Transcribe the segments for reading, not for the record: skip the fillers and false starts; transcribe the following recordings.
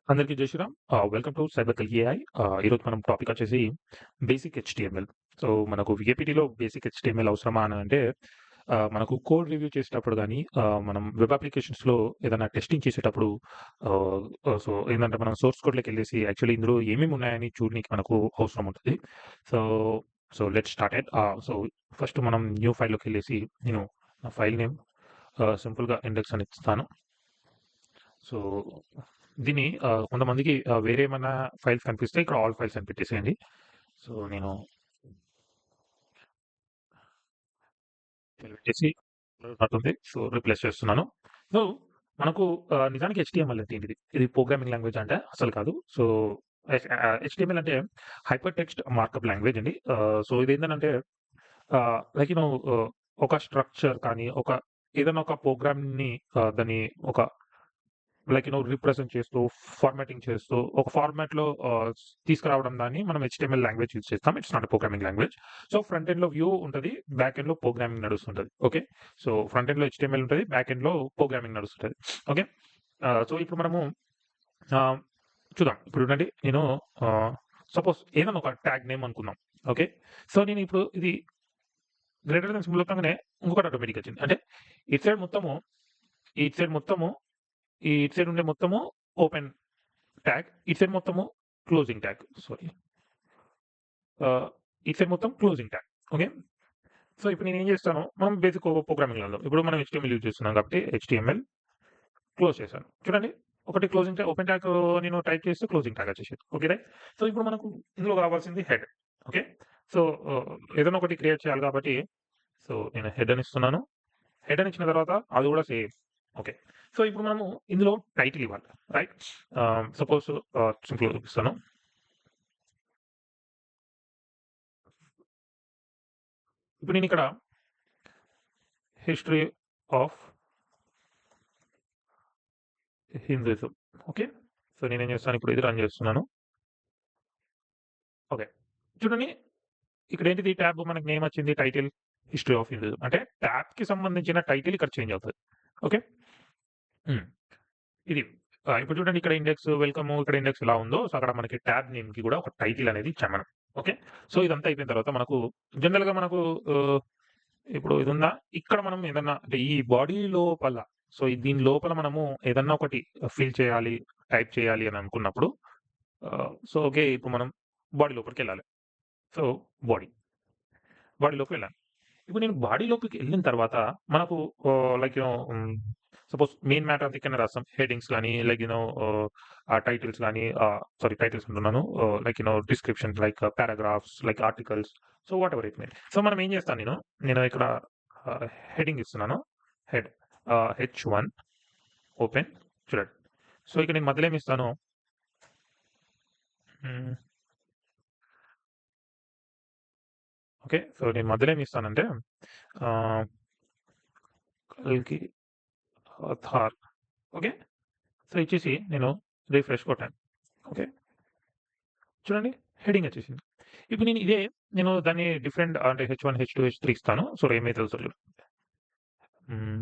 అందరికీ జై Shriram. Welcome to సైబర్కల్ ఏఐ. ఈరోజు మనం టాపిక్ వచ్చేసి బేసిక్ హెచ్‌టీఎంఎల్. సో, మనకు ఏపీటీలో బేసిక్ హెచ్‌టీఎంఎల్ అవసరమా అని అంటే మనకు కోడ్ రివ్యూ చేసేటప్పుడు గానీ, మనం వెబ్ అప్లికేషన్స్‌లో ఏదైనా టెస్టింగ్ చేసేటప్పుడు ఆహ్, సో, ఏందంటే మనం సోర్స్ కోడ్‌లోకెళ్ళేసి యాక్చువల్లీ ఇందులో ఏమేమి ఉన్నాయని చూడనీకి మనకు అవసరం ఉంటది. So, let's start it. So, first మనం న్యూ ఫైల్‌లోకెళ్ళేసి నేను నా ఫైల్ నేమ్ సింపుల్‌గా ఇండెక్స్ అని ఇస్తాను. సో, దీన్ని కొంతమందికి వేరే ఏమన్నా ఫైల్స్ కనిపిస్తే ఇక్కడ ఆల్ ఫైల్స్ అని పెట్టేసేయండి. సో, నేను పెట్టేసి ఉంటుంది. సో, రీప్లేస్ చేస్తున్నాను. సో, మనకు నిజానికి హెచ్‌టీఎంఎల్ అంటే ఏంటిది? ఇది ప్రోగ్రామింగ్ లాంగ్వేజ్ అంటే అసలు కాదు. సో, హెచ్‌టీఎంఎల్ అంటే హైపర్ టెక్స్ట్ మార్కప్ లాంగ్వేజ్ అండి. సో, ఇదేంటనంటే లైక్ ఒక స్ట్రక్చర్ కానీ, ఏదైనా ఒక ప్రోగ్రామ్‌ని దాన్ని ఒక రిప్రజెంట్ చేస్తూ, ఫార్మాటింగ్ చేస్తూ, ఒక ఫార్మాట్‌లో తీసుకురావడం దాన్ని మనం హెచ్‌టీఎంఎల్ లాంగ్వేజ్ యూజ్ చేస్తాం. It's not a programming language. So, front ఎండ్‌లో వ్యూ ఉంటది. బ్యాక్ ఎండ్‌లో ప్రోగ్రామింగ్ నడుస్తుంటది. ఓకే. సో, ఫ్రంట్ ఎండ్‌లో హెచ్‌టీఎంఎల్ ఉంటది. బ్యాక్ ఎండ్‌లో ప్రోగ్రామింగ్ నడుస్తుంటది. ఓకే. సో, ఇప్పుడు మనము ఆహ్, చూద్దాం. ఇప్పుడు చూడండి నేను సపోజ్ ఏదైనా ఒక ట్యాగ్ నేమ్ అనుకుందాం. ఓకే. సో, నేను ఇప్పుడు ఇది గ్రేటర్ థాన్ సింబల్ కొట్టంగానే ఇంకొకటి ఆటోమేటిక్‌గా వచ్చింది. అంటే ఇటు సైడ్ మొత్తము, ఇటు సైడ్ మొత్తము, ఇటు సైడ్ ఉండే మొత్తము ఓపెన్ ట్యాగ్. ఇటు సైడ్ మొత్తము క్లోజింగ్ ట్యాగ్. సారీ. ఆహ్, ఇటు సైడ్ మొత్తం క్లోజింగ్ ట్యాగ్. ఓకే. సో, ఇప్పుడు నేనేం చేస్తాను, మనం బేసిక్ ప్రోగ్రామింగ్‌లో వెళ్దాం. ఇప్పుడు మనం హెచ్‌టీఎంఎల్ యూజ్ చేస్తున్నాం కాబట్టి హెచ్‌టీఎంఎల్ క్లోజ్ చేశాను. చూడండి, ఒకటి క్లోజింగ్ ట్యాగ్, ఓపెన్ ట్యాగ్ నేను టైప్ చేస్తే క్లోజింగ్ ట్యాగ్ వచ్చేసింది. Okay right. సో, ఇప్పుడు మనకు ఇందులో కావాల్సింది హెడ్. ఓకే. సో, ఆహ్, ఏదైనా ఒకటి క్రియేట్ చేయాలి కాబట్టి, సో, నేను హెడ్ అని ఇస్తున్నాను. హెడ్ అని ఇచ్చిన తర్వాత అది కూడా సేమ్. ఓకే. సో, ఇప్పుడు మనము ఇందులో టైటిల్ ఇవ్వాలి. రైట్. సపోజ్ సింపుల్‌గా చూపిస్తాను. ఇప్పుడు నేనిక్కడ history of Hinduism. Okay. So, నేనేం చేస్తాను, ఇప్పుడు ఇది రన్ చేస్తున్నాను. ఓకే. చూడండి, ఇక్కడేంటిది ట్యాబ్ మనకు నేమ్ వచ్చింది టైటిల్ హిస్టరీ ఆఫ్ హిందూయిజం. అంటే ట్యాబ్‌కి సంబంధించిన టైటిల్ ఇక్కడ చేంజ్ అవుతది. ఓకే. హ్మ్. ఇది. ఇప్పుడు చూడండి, ఇక్కడ ఇండెక్స్ వెల్కమ్, ఇక్కడ ఇండెక్స్ ఎలా ఉందో, సో, అక్కడ మనకి ట్యాబ్ నేమ్‌కి కూడా ఒక టైటిల్ అనేది ఇచ్చాం మనం. ఓకే. సో, ఇదంతా అయిపోయిన తర్వాత మనకు జనరల్‌గా మనకు ఆహ్, ఇప్పుడు ఇదుందా? ఇక్కడ మనం ఏదన్నా అంటే ఈ బాడీ లోపల, సో, దీని లోపల మనము ఏదన్నా ఒకటి ఫిల్ చేయాలి, టైప్ చేయాలి అని అనుకున్నప్పుడు సో, ఓకే. ఇప్పుడు మనం బాడీ లోపలికెళ్ళాలి. So, body. బాడీలోకి వెళ్ళాను. ఇప్పుడు నేను బాడీలోకి ఎళ్ళిన తర్వాత మనకు సపోజ్ మెయిన్ మ్యాటర్ అంతా ఇక్కడనే రాస్తాం. హెడ్డింగ్స్ గాని, టైటిల్స్ గాని, టైటిల్స్ అంటున్నాను. Description paragraphs, articles. So, whatever it may. So, మనం ఏం చేస్తాను నేను ఇక్కడ ఆహ్, హెడ్డింగ్ ఇస్తున్నాను. హెడ్ హెచ్1 ఓపెన్ చూడండి. సో, ఇక్కడ నేను మధ్యలో ఏమిస్తాను, హ్మ్. ఓకే. సో, నేను మధ్యలో ఏమిస్తానంటే ఆహ్, కల్కి ఆధార్. ఓకే. సో, ఇచ్చేసి నేను రిఫ్రెష్ కొట్టాను. ఓకే. చూడండి, హెడ్డింగ్ వచ్చేసింది. ఇప్పుడు నేను దాన్ని డిఫరెంట్ అంటే హెచ్1, హెచ్2, హెచ్3 ఇస్తాను. సో, ఏమైతదో చూడండి. హ్మ్.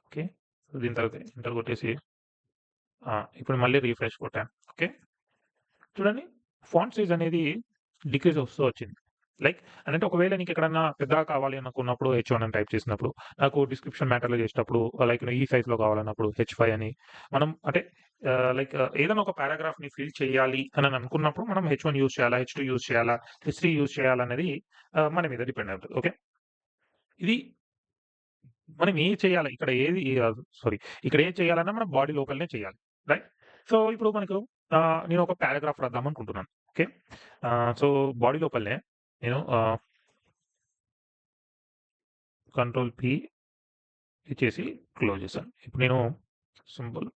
ఓకే. సో, దీని తర్వాత ఎంటర్ కొట్టేసి ఇప్పుడు మళ్ళీ రిఫ్రెష్ కొట్టాను. ఓకే. చూడండి, ఫాంట్ సైజ్ అనేది డిక్రీజ్ వస్తూ వచ్చింది. అంటే ఒకవేళ నీకెక్కడన్నా పెద్దగా కావాలి అనుకున్నప్పుడు హెచ్1 అని టైప్ చేసినప్పుడు, నాకు డిస్క్రిప్షన్ మ్యాటర్‌లో చేసేటప్పుడు ఈ సైజ్‌లో కావాలన్నప్పుడు హెచ్5 అని మనం అంటే ఏదైనా ఒక పారాగ్రాఫ్‌ని ఫిల్ చేయాలి అని అనుకున్నప్పుడు మనం హెచ్1 యూజ్ చేయాలా? హెచ్2 యూజ్ చేయాలా? హెచ్3 యూజ్ చేయాలనేది మన మీద డిపెండ్ అవుతది. ఓకే. ఇది మనం ఏది చేయాలి, ఇక్కడ ఏది చేయాలన్నా మనం బాడీ లోపలనే చేయాలి. రైట్. సో, ఇప్పుడు మనకు నేను ఒక పారాగ్రాఫ్ రాద్దాం అనుకుంటున్నాను. ఓకే. సో, బాడీ లోపలనే నేను కంట్రోల్ పి ఇచ్చేసి క్లోజ్ చేశాను. ఇప్పుడు నేను సింపుల్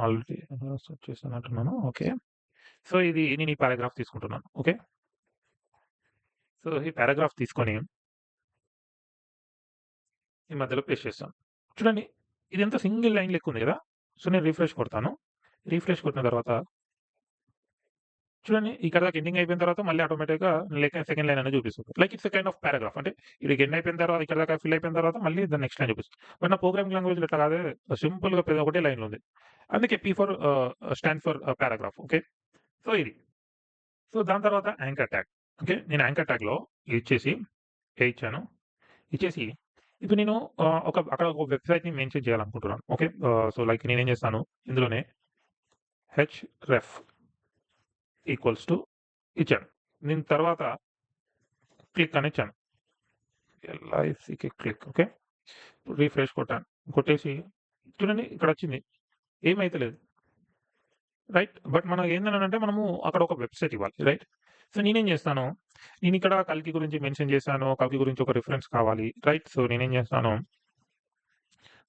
ఆల్రెడీ సెర్చ్ చేశానంటున్నాను. ఓకే. సో, నేను ఈ పారాగ్రాఫ్ తీసుకుంటున్నాను. ఓకే. సో, ఈ పారాగ్రాఫ్ తీసుకొని ఈ మధ్యలో పేస్ట్ చేస్తాను. చూడండి, ఇదంతా సింగిల్ లైన్ లెక్క ఉంది కదా! సో, నేను రిఫ్రెష్ కొడతాను. రిఫ్రెష్ కొట్టిన తర్వాత చూడండి ఇక్కడ దాకా ఎండింగ్ అయిపోయిన తర్వాత మళ్ళీ ఆటోమేటిక్‌గా సెకండ్ లైన్ అనేది చూపిస్తుంది. Like it's a kind of paragraph. అంటే ఇది ఎండ్ అయిపోయిన తర్వాత ఇక్కడ దాకా ఫిల్ అయిపోయిన తర్వాత మళ్ళీ దాని నెక్స్ట్ లైన్ చూపిస్తుంది. బట్ నా ప్రోగ్రామింగ్ లాంగ్వేజ్‌లో ఇట్లా కాదే సింపుల్‌గా ఒకటే లైన్‌లో ఉంది. అందుకే P for stands for paragraph. Okay. So ఇది. సో దాని తర్వాత యాంకర్ ట్యాగ్. ఓకే. నేను యాంకర్ ట్యాగ్‌లో ఇచ్చేసి ఇచ్చాను. ఇచ్చేసి ఇప్పుడు నేను అక్కడ ఒక వెబ్‌సైట్‌ని మెన్షన్ చేయాలనుకుంటున్నాను. ఓకే. సో లైక్ నేనేం చేస్తాను ఇందులోనే href ఈక్వల్స్ టు ఇచ్చాను. నేను తర్వాత క్లిక్ అని ఇచ్చాను. ఎల్ఐసికి క్లిక్. ఓకే. రిఫ్రెష్ కొట్టాను. కొట్టేసి చూడండి ఇక్కడొచ్చింది. ఏమైతలేదు. రైట్. బట్ మనం ఏందనంటే మనము అక్కడ ఒక వెబ్‌సైట్ ఇవ్వాలి. రైట్. సో నేనేం చేస్తాను, నేనిక్కడ కల్కి గురించి మెన్షన్ చేశాను. కల్కి గురించి ఒక రిఫరెన్స్ కావాలి. రైట్. సో నేనేం చేస్తాను,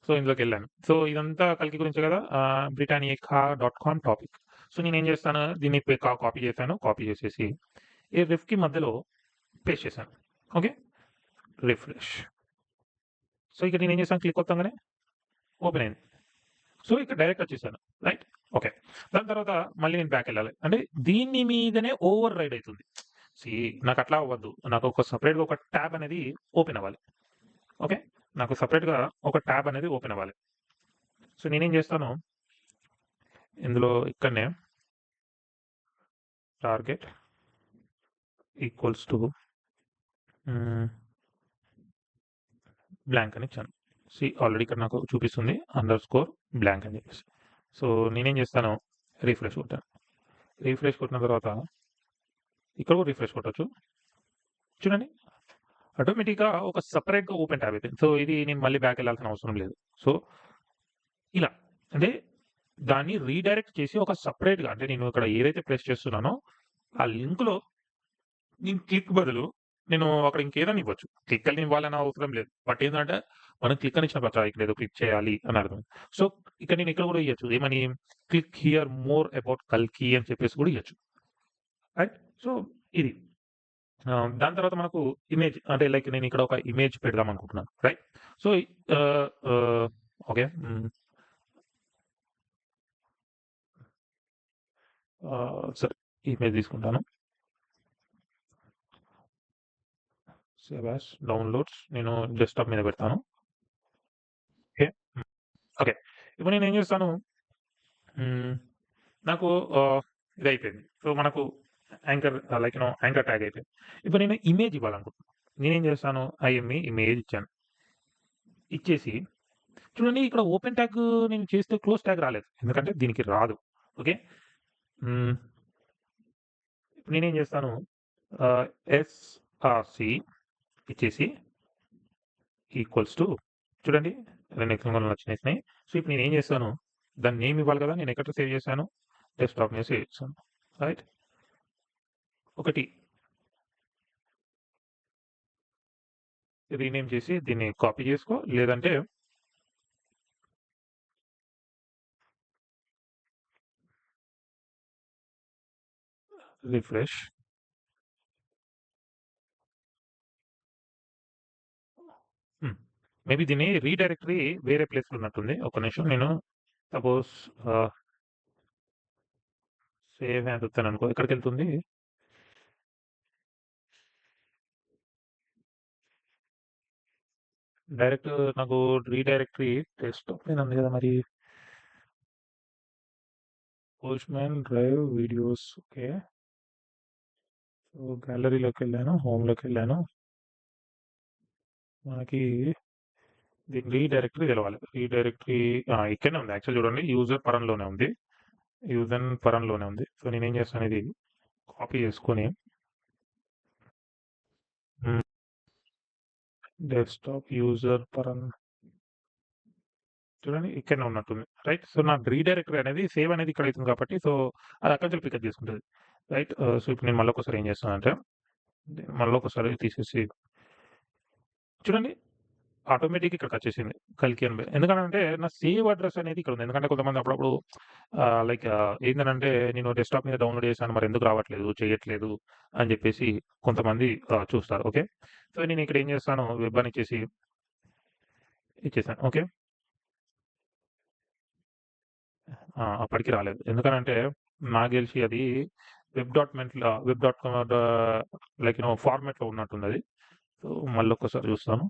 సో ఇందులోకెళ్ళాను. సో ఇదంతా కల్కి గురించే కదా! Britannica dot com topic. So నేనేం చేస్తాను, దీన్ని కాపీ చేశాను. కాపీ చేసేసి ఈ రిఫ్‌కి మధ్యలో పేస్ట్ చేశాను. ఓకే. రిఫ్రెష్. సో ఇక్కడ నేనేం చేశాను, క్లిక్ కొట్టంగానే ఓపెన్ అయింది. సో ఇక్కడ డైరెక్ట్ వచ్చేసాను. రైట్. ఓకే. దాని తర్వాత మళ్ళీ నేను బ్యాకెళ్ళాలి. అంటే దీని మీదనే ఓవర్ రైడ్ అయితుంది. సీ నాకు అట్లా అవ్వద్దు. నాకు ఒక సెపరేట్‌గా ఒక ట్యాబ్ అనేది ఓపెన్ అవ్వాలి. ఓకే. నాకు సెపరేట్‌గా ఒక ట్యాబ్ అనేది ఓపెన్ అవ్వాలి. సో నేనేం చేస్తాను, ఇందులో ఇక్కడనే టార్గెట్ ఈక్వల్స్ టు బ్లాంక్ అని ఇచ్చాను. ఆల్రెడీ ఇక్కడ నాకు చూపిస్తుంది అండర్‌స్కోర్ బ్లాంక్ అని చెప్పేసి. సో నేనేం చేస్తాను, రిఫ్రెష్ కొట్టాను. రిఫ్రెష్ కొట్టిన తర్వాత ఇక్కడ కూడా రిఫ్రెష్ కొట్టొచ్చు. చూడండి ఆటోమేటిక్‌గా ఒక సెపరేట్‌గా ఓపెన్ ట్యాబ్ అయిపోయింది. సో ఇది నేను మళ్ళీ బ్యాక్ వెళ్ళాల్సిన అవసరం లేదు. సో ఇలా అంటే దాన్ని రీడైరెక్ట్ చేసి ఒక సెపరేట్‌గా అంటే నేను ఇక్కడ ఏదైతే ప్రెస్ చేస్తున్నానో ఆ లింక్‌లో నేను క్లిక్ బదులు నేను అక్కడ ఇంకేదైనా ఇవ్వచ్చు. క్లిక్ అని ఇవ్వాలని అవసరం లేదు. బట్ ఏందంటే మనం క్లిక్ అని ఇచ్చినప్పుడు ఇక్కడ ఏదో క్లిక్ చేయాలి అని అర్థం. సో ఇక్కడ నేను ఇక్కడ కూడా ఇయ్యొచ్చు. ఏమని క్లిక్ హియర్ మోర్ అబౌట్ కల్కి అని చెప్పేసి కూడా ఇయ్యొచ్చు. రైట్. సో ఇది. దాని తర్వాత మనకు ఇమేజ్ అంటే లైక్ నేను ఇక్కడ ఒక ఇమేజ్ పెడదాం అనుకుంటున్నాను. రైట్. సో ఆహ్, ఆహ్, ఓకే. సరే ఇమేజ్ తీసుకుంటాను. సేవ్ యాస్ డౌన్‌లోడ్స్ నేను డెస్క్‌టాప్ మీద పెడతాను. ఓకే. ఓకే. ఇప్పుడు నేనేం చేస్తాను, హ్మ్. నాకు ఇదయిపోయింది. సో మనకు యాంకర్ ట్యాగ్ అయిపోయింది. ఇప్పుడు నేను ఇమేజ్ ఇవ్వాలనుకుంటున్నాను. నేనేం చేస్తాను, ఇమేజ్ ఇచ్చాను. ఇచ్చేసి చూడండి ఇక్కడ ఓపెన్ ట్యాగ్ నేను చేస్తే క్లోజ్ ట్యాగ్ రాలేదు. ఎందుకంటే దీనికి రాదు. ఓకే. హ్మ్. నేనేం చేస్తాను, ఎస్ఆర్‌సి ఇచ్చేసి ఈక్వల్స్ టు చూడండి 2 ఎక్స్‌క్లమేషన్‌లు వచ్చేసినాయి. సో ఇప్పుడు నేనేం చేస్తాను, దాని నేమ్ ఇవ్వాలి కదా! నేను ఎక్కడ సేవ్ చేశాను, డెస్క్‌టాప్ మీద సేవ్ చేశాను. రైట్. ఒకటి రీనేమ్ చేసి దీన్ని కాపీ చేసుకో, లేదంటే రిఫ్రెష్. హ్మ్. మేబీ దీన్ని రీడైరెక్టరీ వేరే ప్లేస్‌లో ఉన్నట్టుంది. ఒక్క నిమిషం నేను సపోజ్ ఆహ్, సేవ్ యాజ్ ఒత్తాననుకో ఎక్కడికెళ్తుంది? డైరెక్ట్ నాకు రీడైరెక్టరీ డెస్క్‌టాప్ మీద ఉంది కదా! మరి postman drive videos. Okay. So గ్యాలరీలోకెళ్ళాను, హోమ్‌లోకెళ్ళాను. మనకి దీని రీడైరెక్టరీ తెలవాలి. రీడైరెక్టరీ ఇక్కడనే ఉంది. యాక్చువల్ చూడండి యూజర్ పరంలోనే ఉంది. యూజర్ పరంలోనే ఉంది. సో నేనేం చేస్తాను, ఇది కాపీ చేసుకొని హ్మ్. డెస్క్‌టాప్ యూజర్ పరం చూడండి ఇక్కడనే ఉన్నట్టుంది. రైట్. సో నా రీడైరెక్టరీ అనేది సేవ్ అనేది ఇక్కడ అయితుంది కాబట్టి సో అది అక్కడి నుంచి పికప్ చేసుకుంటది. రైట్. సో ఇప్పుడు నేను మళ్ళొకసారి ఏం చేస్తానంటే మళ్ళొకసారి తీసేసి చూడండి ఆటోమేటిక్‌గా ఇక్కడికొచ్చేసింది. కల్కి అని ఎందుకనంటే నా సేవ్ అడ్రెస్ అనేది ఇక్కడ ఉంది. ఎందుకంటే కొంతమంది అప్పుడప్పుడు ఏందనంటే నేను డెస్క్‌టాప్ మీద డౌన్‌లోడ్ చేశాను మరెందుకు రావట్లేదు, చేయట్లేదు అని చెప్పేసి కొంతమంది చూస్తారు. ఓకే. సో నేను ఇక్కడ ఏం చేస్తాను, వెబ్ అని ఇచ్చేసాను. ఓకే. అప్పటికి రాలేదు. ఎందుకనంటే నాకు తెలిసి అది వెబ్.కామ్ లైక్ ఫార్మాట్‌లో ఉన్నట్టుంది అది. సో, మళ్ళొక్కసారి చూస్తాను.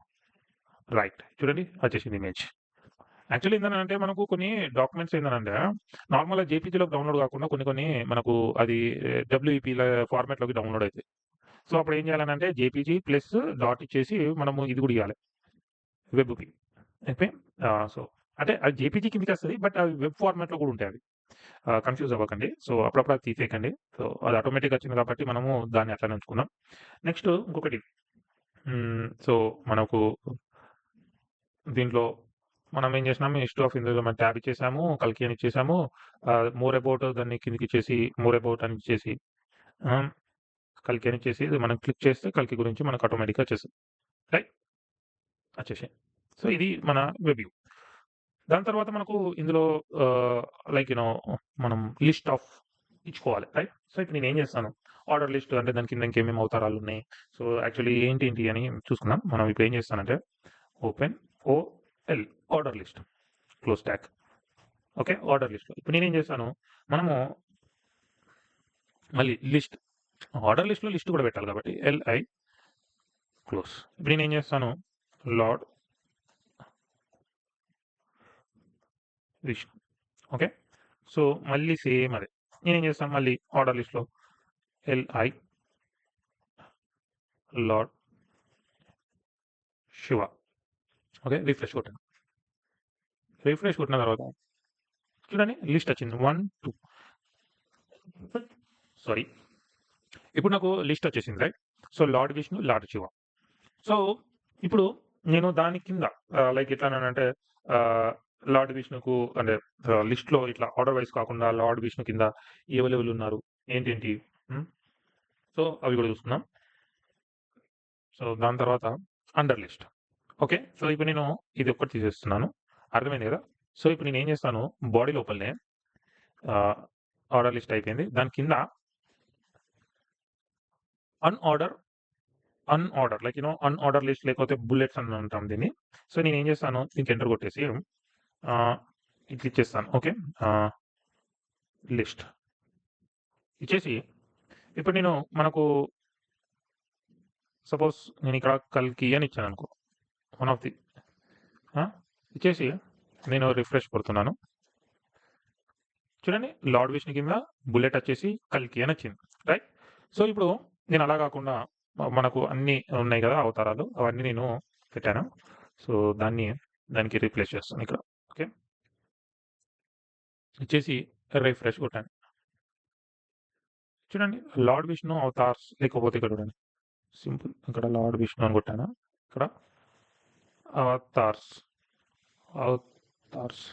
రైట్. చూడండి వచ్చేసింది ఇమేజ్. యాక్చువల్లీ ఏందనంటే మనకు కొన్ని డాక్యుమెంట్స్ ఏందనంటే నార్మల్‌గా జేపీజీలోకి డౌన్‌లోడ్ కాకుండా కొన్ని కొన్ని మనకు అది డబ్ల్యూఈపీల ఫార్మాట్‌లోకి డౌన్‌లోడ్ అయితాయి. సో, అప్పుడు ఏం చేయాలనంటే జేపీజీ ప్లస్ డాట్ ఇచ్చేసి మనము ఇది కూడా ఇయ్యాలి. వెబ్‌కి. ఓకే. సో, అంటే అది జేపీజీ కిందకొస్తది. బట్ అవి వెబ్ ఫార్మాట్‌లో కూడా ఉంటాయి అవి. కన్‌ఫ్యూజ్ అవ్వకండి. సో, అప్పుడప్పుడు అది తీసేయకండి. సో, అది ఆటోమేటిక్‌గా వచ్చింది కాబట్టి మనము దాన్ని అట్లనే ఉంచుకుందాం. నెక్స్ట్ ఇంకొకటి సో, మనకు దీంట్లో మనం ఏం చేసినాము హిస్టరీ ఆఫ్ హిందూయిజం అని ట్యాబ్ ఇచ్చేసాము. కల్కి అని ఇచ్చేసాము. మోర్ అబౌట్ దాన్ని కిందకిచ్చేసి మోర్ అబౌట్ అని ఇచ్చేసి ఆహ్, కల్కి అని ఇచ్చేసి మనం క్లిక్ చేస్తే కల్కి గురించి మనకు ఆటోమేటిక్‌గా వచ్చేస్తది. రైట్. వచ్చేసాయి. సో, ఇది మన వెబ్ వ్యూ. దాని తర్వాత మనకు ఇందులో లైక్ మనం లిస్ట్ ఆఫ్ ఇచ్చుకోవాలి. రైట్. సో, ఇప్పుడు నేనేం చేస్తాను ఆర్డర్ లిస్ట్ అంటే దాని కింద ఇంకేమేమి అవతారాలున్నాయి. సో, యాక్చువల్లీ ఏంటి అని చూసుకుందాం. మనం ఇప్పుడు ఏం చేస్తానంటే open OL order list close tag. Okay. Order లిస్ట్‌లో. ఇప్పుడు నేనేం చేశాను, మనము మళ్ళీ ఆర్డర్ లిస్ట్‌లో లిస్ట్ కూడా పెట్టాలి కాబట్టి ఎల్ఐ క్లోజ్. ఇప్పుడు నేనేం చేస్తాను లార్డ్ విష్ణు. ఓకే. సో, మళ్ళీ సేమ్ అదే. నేనేం చేస్తాను మళ్ళీ ఆర్డర్ లిస్ట్‌లో LI Lord Shiva. Okay. Refresh కొట్టాను. రిఫ్రెష్ కొట్టిన తర్వాత చూడండి లిస్ట్ వచ్చింది. 1, 2 సారీ. ఇప్పుడు నాకు లిస్ట్ వచ్చేసింది. Right. So, lord Vishnu, lord Shiva. So, ఇప్పుడు నేను దాని కింద లైక్ ఎట్లానంటే ఆహ్, లార్డ్ విష్ణుకు అంటే లిస్ట్‌లో ఇట్లా ఆర్డర్ వైస్ కాకుండా లార్డ్ విష్ణు కింద ఎవరెవరు ఉన్నారు? ఏంటేంటి? హ్మ్. సో, అవి కూడా చూసుకుందాం. సో, దాని తర్వాత అండర్ లిస్ట్. ఓకే. సో, ఇప్పుడు నేను ఇది ఒక్కటి తీసేస్తున్నాను. అర్థమైంది కదా! సో, ఇప్పుడు నేనేం చేస్తాను బాడీ లోపలనే ఆహ్, ఆర్డర్ లిస్ట్ అయిపోయింది. దాని కింద unorder, unorder like unorder list లేకపోతే బుల్లెట్స్ అని అంటాం దీన్ని. సో, నేనేం చేస్తాను దీనికి ఎంటర్ కొట్టేసి ఆహ్, ఇట్లా ఇచ్చేస్తాను. ఓకే. ఆహ్, లిస్ట్ ఇచ్చేసి ఇప్పుడు నేను మనకు సపోజ్ నేను ఇక్కడ కల్కి అని ఇచ్చాననుకో. వన్ ఆఫ్ ది ఇచ్చేసి నేను రిఫ్రెష్ కొడుతున్నాను. చూడండి లార్డ్ విష్ణు కింద బుల్లెట్ వచ్చేసి కల్కి అని వచ్చింది. రైట్. సో, ఇప్పుడు నేను అలా కాకుండా మనకు అన్నీ ఉన్నాయి కదా అవతారాలు. అవన్నీ నేను పెట్టాను. సో, దానికి రీప్లేస్ చేస్తాను ఇక్కడ. ఓకే. ఇచ్చేసి రిఫ్రెష్ కొట్టాను. చూడండి లార్డ్ విష్ణు అవతార్స్ లేకపోతే ఇక్కడ చూడండి సింపుల్ ఇక్కడ లార్డ్ విష్ణు అని కొట్టాను. ఇక్కడ అవతార్స్, అవతార్స్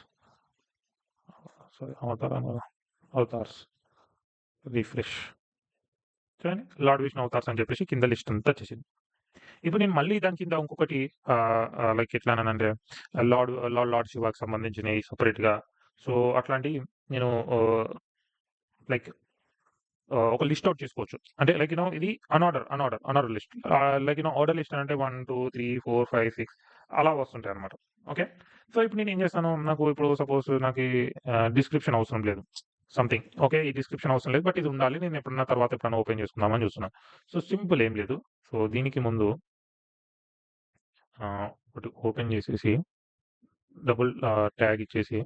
సారీ అవతార్ అని కదా! Avatars refresh. చూడండి లార్డ్ విష్ణు అవతార్స్ అని చెప్పేసి కింద లిస్ట్ అంతా వచ్చేసింది. ఇప్పుడు నేను మళ్ళీ దాని కింద ఇంకొకటి లైక్ ఎట్లానంటే లార్డ్ శివాకి సంబంధించినవి సెపరేట్‌గా సో, అట్లాంటివి నేను లైక్ ఒక లిస్ట్ ఔట్ చేసుకోవచ్చు. అంటే లైక్ ఇది unorder list. Like order list అంటే 1, 2, 3, 4, 5, 6 అలా వస్తుంటాయన్నమాట. ఓకే. సో, ఇప్పుడు నేనేం చేస్తాను, నాకు ఇప్పుడు సపోజ్ నాకీ డిస్క్రిప్షన్ అవసరం లేదు. సంథింగ్. ఓకే. ఈ డిస్క్రిప్షన్ అవసరం లేదు. బట్ ఇది ఉండాలి. నేను ఎప్పుడన్నా ఓపెన్ చేసుకుందామని చూస్తున్నా. సో, సింపుల్ ఏం లేదు. సో, దీనికి ముందు ఒకటి ఓపెన్ చేసేసి డబుల్ ట్యాగ్ ఇచ్చేసి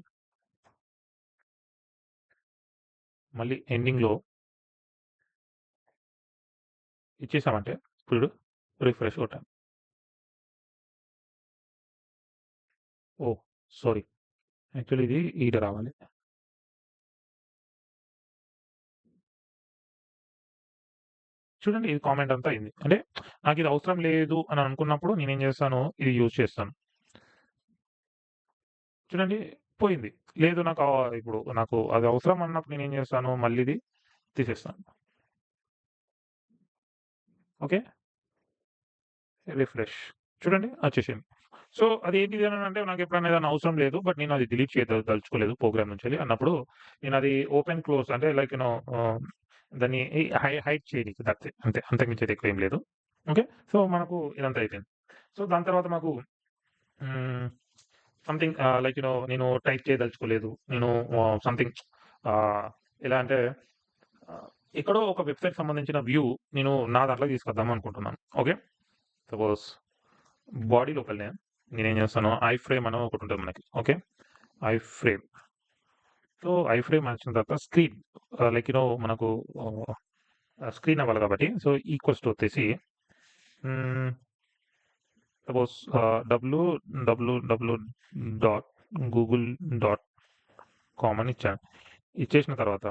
మళ్ళీ ఎండింగ్‌లో ఇచ్చేసామంటే ఇప్పుడు రిఫ్రెష్ కొట్టాను. ఓహ్! సారీ. యాక్చువల్లీ ఇది ఈడ రావాలి. చూడండి ఇది కామెంట్ అంతా అయింది. అంటే నాకిది అవసరం లేదు అని అనుకున్నప్పుడు నేనేం చేస్తాను, ఇది యూజ్ చేస్తాను. చూడండి పోయింది. లేదు ఇప్పుడు నాకు అది అవసరం అన్నప్పుడు నేనేం చేస్తాను, మళ్ళీ ఇది తీసేస్తాను. ఓకే. రిఫ్రెష్. చూడండి వచ్చేసింది. సో, అదేంటిది అనంటే నాకెప్పుడైనా ఏదైనా అవసరం లేదు. బట్ నేను అది డిలీట్ దలుచుకోలేదు ప్రోగ్రామ్ నుంచెల్లి అన్నప్పుడు నేనది ఓపెన్, క్లోజ్ అంటే లైక్ దాన్ని హైడ్ చేయనీకి దట్స్ ఇట్. అంతే. అంతకు మించి అయితే ఎక్కువేం లేదు. ఓకే. సో, మనకు ఇదంతా అయిపోయింది. సో, దాని తర్వాత మాకు హ్మ్. సంథింగ్ లైక్ నేను టైప్ చేయదలుచుకోలేదు. నేను సంథింగ్ ఆహ్, ఎలా అంటే ఎక్కడో ఒక వెబ్‌సైట్ సంబంధించిన వ్యూ నేను నా దాంట్లోకి తీసుకొద్దాం అనుకుంటున్నాను. ఓకే. సపోజ్ బాడీ లోపలనే నేనేం చేస్తాను, ఐఫ్రేమ్ అని ఒకటుంటది మనకి. ఓకే. ఐఫ్రేమ్. సో, ఐఫ్రేమ్ వచ్చిన తర్వాత స్క్రీన్ లైక్ మనకు ఆహ్, స్క్రీన్ అవ్వాలి కాబట్టి సో, ఈక్వల్స్ టు వచ్చేసి హ్మ్. సపోజ్ www.google.com అని ఇచ్చాను. ఇచ్చేసిన తర్వాత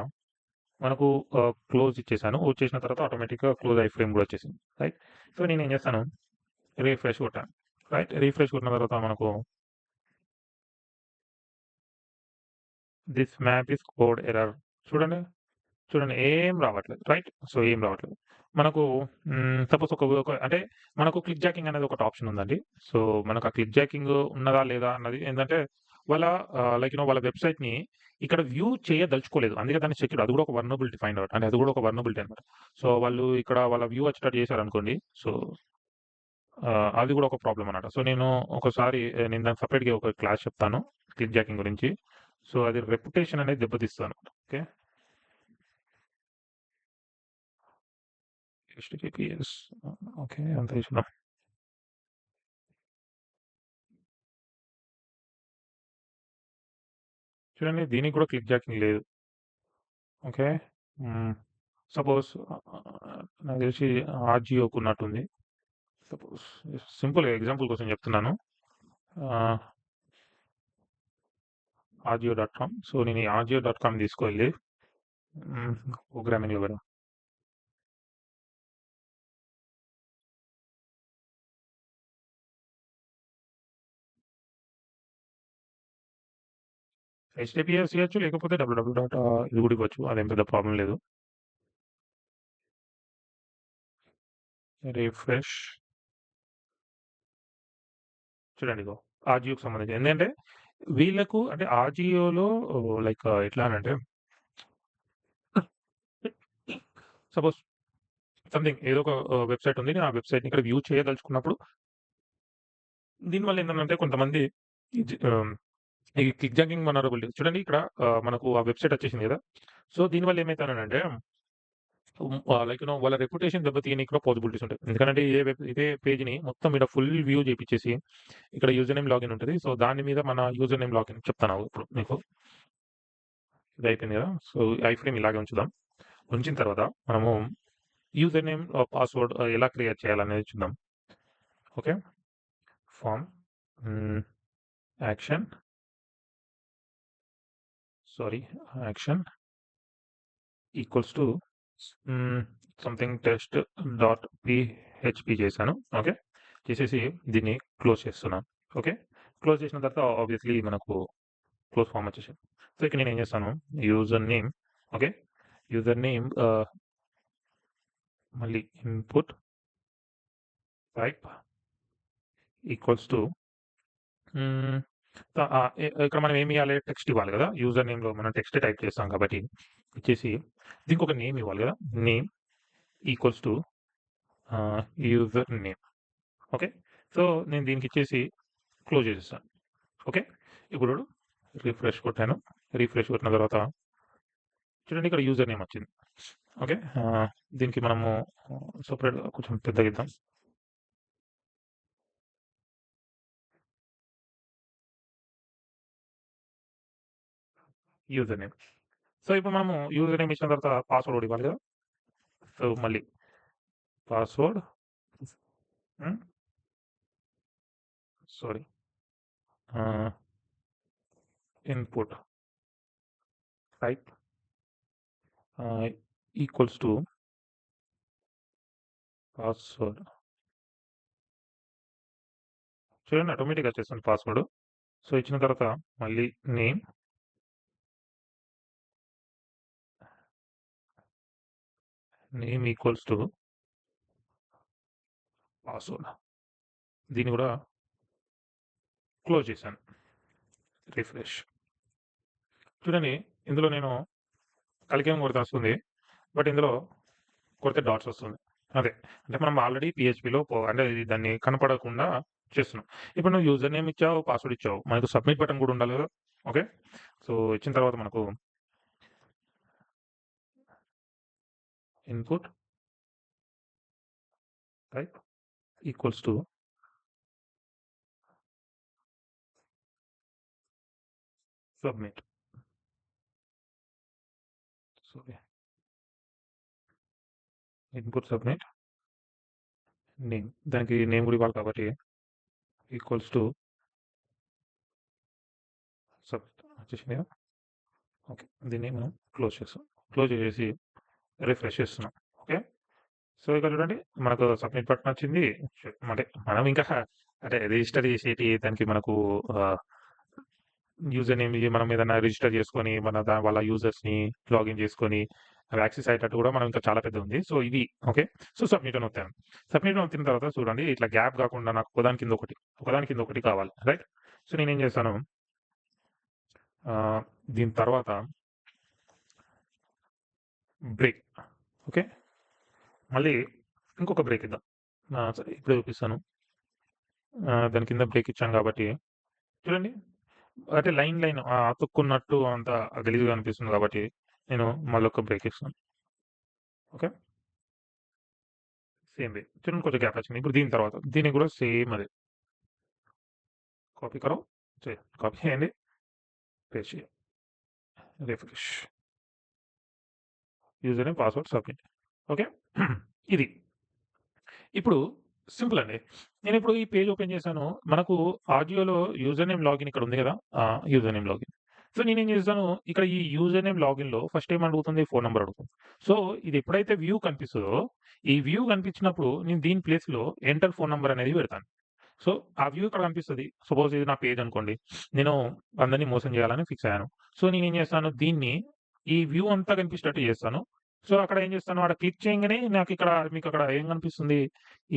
మనకు క్లోజ్ ఇచ్చేసాను. వచ్చేసిన తర్వాత ఆటోమేటిక్‌గా క్లోజ్ ఐఫ్రేమ్ కూడా వచ్చేసింది. రైట్. సో, నేనేం చేస్తాను, రిఫ్రెష్ కొట్టాను. రైట్. రిఫ్రెష్ కొట్టిన తర్వాత మనకు this map is code error చూడండి. చూడండి ఏం రావట్లేదు. రైట్. సో, ఏం రావట్లేదు. మనకు సపోజ్ అంటే మనకు క్లిక్ జాకింగ్ అనేది ఒకటి ఆప్షన్ ఉందండి. సో, మనకు ఆ క్లిక్ జాకింగ్ ఉన్నదా లేదా అన్నది ఏందంటే వాళ్ళ లైక్ వాళ్ళ వెబ్‌సైట్‌ని ఇక్కడ వ్యూ చేయదలుచుకోలేదు. అందుకే దాన్ని సెక్యూర్డ్ అది కూడా ఒక వల్నరబిలిటీ ఫైండ్ ఔట్. అంటే అది కూడా ఒక వల్నరబిలిటీ అన్నమాట. సో, వాళ్ళు ఇక్కడ వాళ్ళ వ్యూ వచ్చేటట్టు చేశారనుకోండి. సో, అది కూడా ఒక ప్రాబ్లమ్ అన్నమాట. సో, నేను దానికి సెపరేట్‌గా ఒక క్లాస్ చెప్తాను క్లిక్ జాకింగ్ గురించి. సో, అది రెప్యుటేషన్ అనేది దెబ్బతీస్తదన్నమాట. ఓకే. HTTPS okay. అంతా చూద్దాం. చూడండి దీనికి కూడా క్లిక్ జాకింగ్ లేదు. ఓకే. హ్మ్. సపోజ్ నాకు తెలిసి ఆజియోకి ఉన్నట్టుంది. సపోజ్ సింపుల్ ఎగ్జాంపుల్ కోసం చెప్తున్నాను. ఆహ్, ఆజియో.కామ్. సో, నేను ఈ ఆజియో.కామ్ తీసుకెళ్ళి హ్మ్. ప్రోగ్రామింగ్‌లో పెడదాం. హెచ్‌టిటిపిఎస్ ఇయొచ్చు లేకపోతే డబ్ల్యూడబ్ల్యూ డాట్ ఇది కూడా ఇవ్వచ్చు. అదేం పెద్ద ప్రాబ్లమ్ లేదు. రిఫ్రెష్ చూడండి ఇగో ఆజియోకి సంబంధించి. ఎందుకంటే వీళ్ళకు అంటే ఆజియోలో లైక్ ఎట్లా అనంటే సపోజ్ సంథింగ్ ఏదో ఒక వెబ్‌సైట్ ఉంది. నేను ఆ వెబ్‌సైట్‌ని ఇక్కడ వ్యూ చేయదలుచుకున్నప్పుడు దీనివల్ల ఏందనంటే కొంతమంది ఈ జి ఆహ్, ఈ క్లిక్ జాగింగ్ వల్నరబిలిటీ చూడండి ఇక్కడ మనకు ఆ వెబ్‌సైట్ వచ్చేసింది కదా! సో, దీనివల్ల ఏమైతదనంటే లైక్ వాళ్ళ రెప్యుటేషన్ దెబ్బతీయనీకి కూడా పాసిబిలిటీస్ ఉంటాయి. ఎందుకంటే ఇదే పేజ్‌ని మొత్తం ఈడ ఫుల్ వ్యూ చేపిచ్చేసి ఇక్కడ యూజర్ నేమ్ లాగిన్ ఉంటది. సో, దాని మీద మన యూజర్ నేమ్ లాగిన్ చెప్తాను ఇప్పుడు మీకు. ఇది అయిపోయింది కదా! సో, ఐఫ్రేమ్ ఇలాగే ఉంచుదాం. ఉంచిన తర్వాత మనము యూజర్ నేమ్ పాస్వర్డ్ ఎలా క్రియేట్ చేయాలనేది చూద్దాం. ఓకే. ఫార్మ్ హ్మ్. Action sorry action equals to హ్మ్. సంథింగ్ టెస్ట్ డాట్ పీహెచ్‌పీ చేశాను. ఓకే. చేసేసి దీన్ని క్లోజ్ చేస్తున్నాను. ఓకే. క్లోజ్ చేసిన తర్వాత ఆబ్వియస్‌లీ మనకు క్లోజ్ ఫార్మ్ వచ్చేసింది. సో, ఇక్కడ నేనేం చేస్తాను user name okay. User name మళ్ళీ ఇన్‌పుట్ టైప్ ఈక్వల్స్ టు హ్మ్. ఇక్కడ మనం ఏమి ఇయ్యాలి? టెక్స్ట్ ఇవ్వాలి కదా! యూజర్ నేమ్‌లో మనం టెక్స్ట్ టైప్ చేస్తాం కాబట్టి ఇచ్చేసి దీనికి ఒక నేమ్ ఇవ్వాలి కదా! Name equals to user name. Okay. So, నేను దీనికిచ్చేసి క్లోజ్ చేసేసాను. ఓకే. ఇప్పుడు రిఫ్రెష్ కొట్టాను. రిఫ్రెష్ కొట్టిన తర్వాత చూడండి ఇక్కడ యూజర్ నేమ్ వచ్చింది. ఓకే. దీనికి మనము సెపరేట్‌గా కొంచెం పెద్దగిద్దాం. User name. సో, ఇప్పుడు మనము యూజర్ నేమ్ ఇచ్చిన తర్వాత పాస్వర్డ్ కూడా ఇవ్వాలి కదా! సో, మళ్ళీ పాస్వర్డ్ హ్మ్. సారీ ఆహ్, ఇన్‌పుట్ టైప్ ఆహ్, ఈక్వల్స్ టు పాస్వర్డ్. చూడండి ఆటోమేటిక్‌గా వచ్చేస్తుంది పాస్వర్డ్. సో, ఇచ్చిన తర్వాత మళ్ళీ name, name equals to password. దీన్ని కూడా క్లోజ్ చేశాను. రిఫ్రెష్. చూడండి ఇందులో నేను కలికేమో కొడితే వస్తుంది. బట్ ఇందులో కొడితే డాట్స్ వస్తుంది. అదే. అంటే మనం ఆల్రెడీ పీహెచ్‌పీలో అంటే ఇది దాన్ని కనపడకుండా చేస్తున్నాం. ఇప్పుడు నువ్వు యూజర్ నేమ్ ఇచ్చావు, పాస్వర్డ్ ఇచ్చావు. మనకు సబ్మిట్ బటన్ కూడా ఉండాలి కదా! ఓకే. సో, ఇచ్చిన తర్వాత మనకు input type equals to submit. Sorry, input submit name, దానికి నేమ్ కూడా ఇవ్వాలి కాబట్టి ఈక్వల్స్ టు సబ్మిట్ వచ్చేసింది కదా. ఓకే, దీన్ని మనం క్లోజ్ చేసేసి రిఫ్రెష్ చేస్తున్నాం. ఓకే, సో ఇక్కడ చూడండి మనకు సబ్మిట్ బటన్ వచ్చింది. అంటే మనం ఇంకా అంటే రిజిస్టర్ చేసేటి దానికి మనకు యూజర్ నేమ్ మనం ఏదైనా రిజిస్టర్ చేసుకొని మన వాళ్ళ యూజర్స్ని లాగిన్ చేసుకొని అవి యాక్సెస్ అయ్యేటట్టు కూడా మనం ఇంకా చాలా పెద్ద ఉంది. సో ఇది ఓకే. సో సబ్మిట్ అని వస్తాను. సబ్మిట్ వచ్చిన తర్వాత చూడండి ఇట్లా గ్యాప్ కాకుండా నాకు ఒకదాని కింద ఒకటి కావాలి, రైట్. సో నేనేం చేస్తాను, దీని తర్వాత బ్రేక్. ఓకే, మళ్ళీ ఇంకొక బ్రేక్ ఇద్దాం. సరే ఇప్పుడే చూపిస్తాను. దాని కింద బ్రేక్ ఇచ్చాను కాబట్టి చూడండి, అంటే లైన్ అతుక్కున్నట్టు అంత గలీజ్గా అనిపిస్తుంది కాబట్టి నేను మళ్ళీ ఒక బ్రేక్ ఇస్తాను. ఓకే, సేమ్ వే చూడండి కొంచెం గ్యాప్ వచ్చింది. ఇప్పుడు దీని తర్వాత దీనికి కూడా సేమ్ అదే కాపీ కాపీ చేయండి, పేస్ట్ చేయండి, refresh, user name password submit. Okay, ఇది ఇప్పుడు సింపుల్ అండి. నేను ఇప్పుడు ఈ పేజ్ ఓపెన్ చేశాను. మనకు ఆడియోలో యూజర్ నేమ్ లాగిన్ ఇక్కడ ఉంది కదా, యూజర్ నేమ్ లాగిన్. సో నేనేం చేస్తాను, ఇక్కడ ఈ యూజర్ నేమ్ లాగిన్లో ఫస్ట్ ఏం అడుగుతుంది, ఫోన్ నెంబర్ అడుగుతుంది. సో ఇది ఎప్పుడైతే వ్యూ కనిపిస్తుందో, ఈ వ్యూ కనిపించినప్పుడు నేను దీని ప్లేస్లో ఎంటర్ ఫోన్ నెంబర్ అనేది పెడతాను. సో ఆ వ్యూ ఇక్కడ కనిపిస్తుంది. సపోజ్ ఇది నా పేజ్ అనుకోండి, నేను అందరినీ మోసం చేయాలని ఫిక్స్ అయ్యాను. సో నేనేం చేస్తాను, దీన్ని ఈ వ్యూ అంతా కనిపించేటట్టు చేస్తాను. సో అక్కడ ఏం చేస్తాను, అక్కడ క్లిక్ చేయగానే నాకు ఇక్కడ మీకు అక్కడ ఏం కనిపిస్తుంది,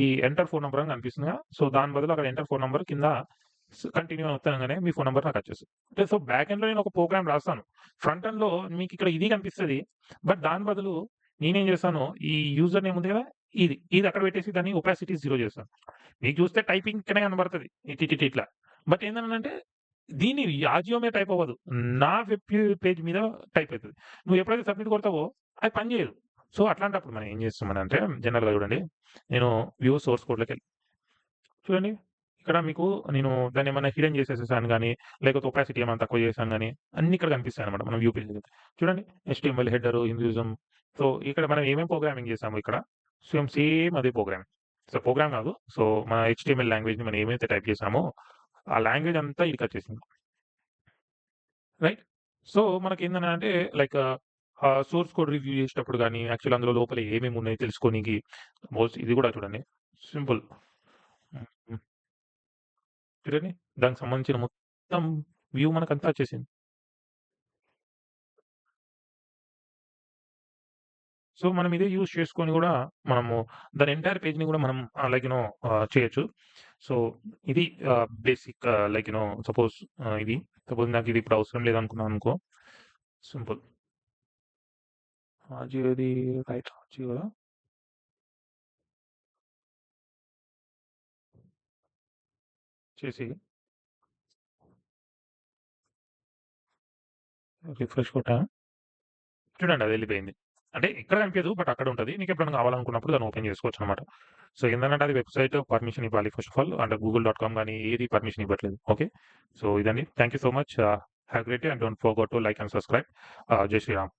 ఈ ఎంటర్ ఫోన్ నెంబర్ అని కనిపిస్తుంది కదా. సో దాని బదులు అక్కడ ఎంటర్ ఫోన్ నెంబర్ కింద కంటిన్యూ అవుతానగానే మీ ఫోన్ నెంబర్ నాకు వచ్చేస్తుంది. అంటే సో బ్యాక్ ఎండ్లో నేను ఒక ప్రోగ్రామ్ రాస్తాను, ఫ్రంట్ ఎండ్లో మీకు ఇక్కడ ఇది కనిపిస్తుంది. బట్ దాని బదులు నేనేం చేస్తాను, ఈ యూజర్ నేమ్ ఉంది కదా, ఇది అక్కడ పెట్టేసి దాన్ని ఒపాసిటీ 0 చేస్తాను. మీకు చూస్తే టైపింగ్ ఇక్కడే కనబడుతుంది ఇట్లా. బట్ ఏంటంటే దీన్ని ఆజియో మీద టైప్ అవ్వదు, నా వెబ్ పేజ్ మీద టైప్ అవుతుంది. నువ్వు ఎప్పుడైతే సబ్మిట్ కొడతావో అది పని చేయదు. సో అట్లాంటప్పుడు మనం ఏం చేస్తామనంటే జనరల్గా చూడండి, నేను వ్యూ సోర్స్ కోడ్లోకి వెళ్ళి చూడండి, ఇక్కడ మీకు నేను దాన్ని ఏమైనా హిడెన్ చేసేసాను కానీ, లేకపోతే ఒపాసిటీ ఏమైనా తక్కువ చేశాను కానీ అన్ని ఇక్కడ కనిపిస్తాయి అనమాట మనం వ్యూ పేజ్. చూడండి HTML హెడర్ హిందూయిజం. సో ఇక్కడ మనం ఏమేమి ప్రోగ్రామింగ్ చేసాము ఇక్కడ సేమ్ అదే ప్రోగ్రామింగ్. సో ప్రోగ్రామ్ కాదు, సో మన HTML లాంగ్వేజ్ని మనం ఏమైతే టైప్ చేసామో ఆ లాంగ్వేజ్ అంతా ఇక్కడికి వచ్చేసింది, రైట్. సో మనకి ఏంటంటే లైక్ సోర్స్ కోడ్ రివ్యూ చేసేటప్పుడు కానీ యాక్చువల్ అందులో లోపల ఏమేమి ఉన్నాయి తెలుసుకోనికి ఇది కూడా చూడండి సింపుల్. చూడండి దానికి సంబంధించిన మొత్తం వ్యూ మనకు అంతా వచ్చేసింది. సో మనం ఇదే యూజ్ చేసుకొని కూడా మనము దాని ఎంటైర్ పేజ్ని కూడా మనం లైక్ చేయొచ్చు. సో ఇది బేసిక్ లైక్ సపోజ్ నాకు ఇది ఇప్పుడు అవసరం లేదనుకున్నాను అనుకో, సింపుల్ జియోది రైట్ జియో చేసి రిఫ్రెష్ కొట్టా, చూడండి అది వెళ్ళిపోయింది. అంటే ఇక్కడ కనిపించదు బట్ అక్కడ ఉంటుంది. నీకు ఎప్పుడైనా కావాలనుకున్నప్పుడు దాన్ని ఓపెన్ చేసుకోవచ్చు అనమాట. సో ఏంటంటే అది వెబ్సైట్ పర్మిషన్ ఇవ్వాలి ఫస్ట్ ఆఫ్ ఆల్, అంటే google.com కానీ ఏది పర్మిషన్ ఇవ్వట్లేదు. ఓకే, సో ఇదండి. Thank you so much. Have great day and don't forget to like and subscribe. జై శ్రీరామ్.